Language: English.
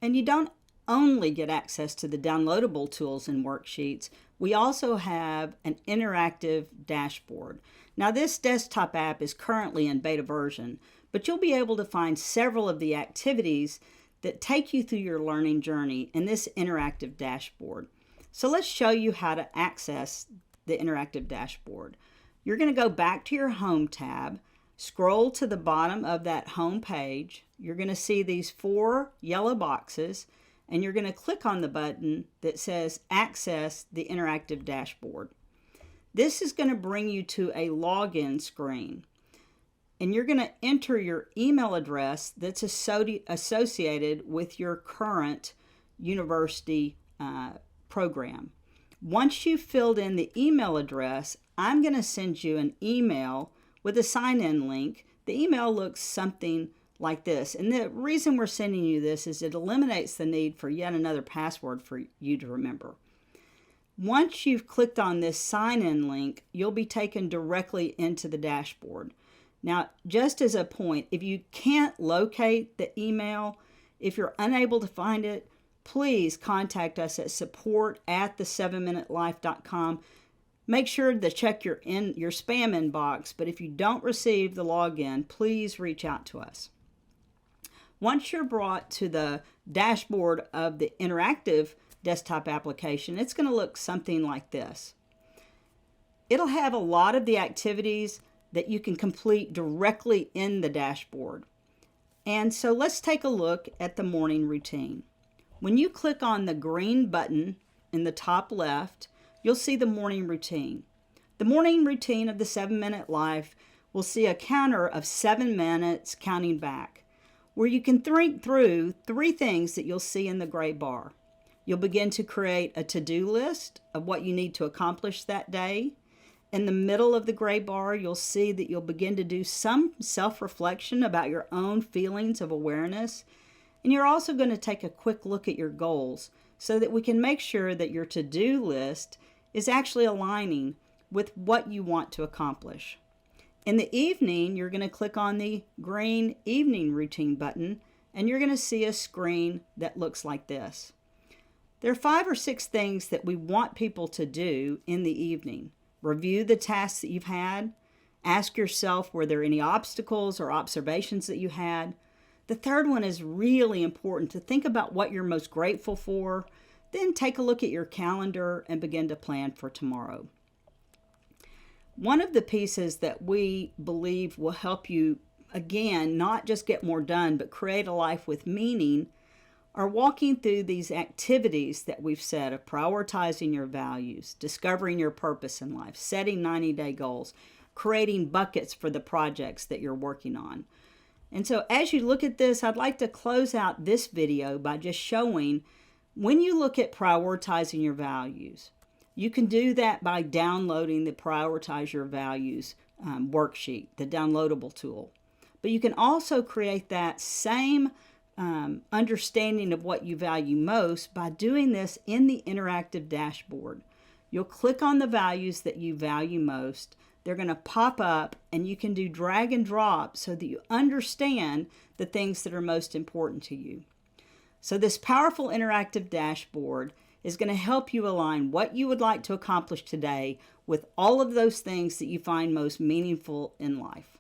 And you don't only get access to the downloadable tools and worksheets, we also have an interactive dashboard. Now, this desktop app is currently in beta version, but you'll be able to find several of the activities that take you through your learning journey in this interactive dashboard. So let's show you how to access the interactive dashboard. You're going to go back to your Home tab, scroll to the bottom of that home page. You're going to see these 4 yellow boxes, and you're going to click on the button that says Access the Interactive Dashboard. This is going to bring you to a login screen, and you're going to enter your email address that's associated with your current university program. Once you've filled in the email address, I'm going to send you an email with a sign-in link. The email looks something like this, and the reason we're sending you this is it eliminates the need for yet another password for you to remember. Once you've clicked on this sign-in link, you'll be taken directly into the dashboard. Now, just as a point, if you can't locate the email, if you're unable to find it, please contact us at support@the7minutelife.com. Make sure to check your spam inbox, but if you don't receive the login, please reach out to us. Once you're brought to the dashboard of the interactive desktop application, it's going to look something like this. It'll have a lot of the activities that you can complete directly in the dashboard. And so let's take a look at the morning routine. When you click on the green button in the top left, you'll see the morning routine. The morning routine of the 7-Minute Life will see a counter of 7 minutes counting back, where you can think through 3 things that you'll see in the gray bar. You'll begin to create a to-do list of what you need to accomplish that day. In the middle of the gray bar, you'll see that you'll begin to do some self-reflection about your own feelings of awareness. And you're also going to take a quick look at your goals so that we can make sure that your to-do list is actually aligning with what you want to accomplish. In the evening, you're going to click on the green evening routine button, and you're going to see a screen that looks like this. There are 5 or 6 things that we want people to do in the evening. Review the tasks that you've had. Ask yourself, were there any obstacles or observations that you had? The third one is really important, to think about what you're most grateful for. Then take a look at your calendar and begin to plan for tomorrow. One of the pieces that we believe will help you, again, not just get more done, but create a life with meaning, are walking through these activities that we've said of prioritizing your values, discovering your purpose in life, setting 90-day goals, creating buckets for the projects that you're working on. And so as you look at this, I'd like to close out this video by just showing, when you look at prioritizing your values, you can do that by downloading the Prioritize Your Values worksheet, the downloadable tool. But you can also create that same understanding of what you value most by doing this in the interactive dashboard. You'll click on the values that you value most. They're going to pop up, and you can do drag and drop so that you understand the things that are most important to you. So this powerful interactive dashboard is going to help you align what you would like to accomplish today with all of those things that you find most meaningful in life.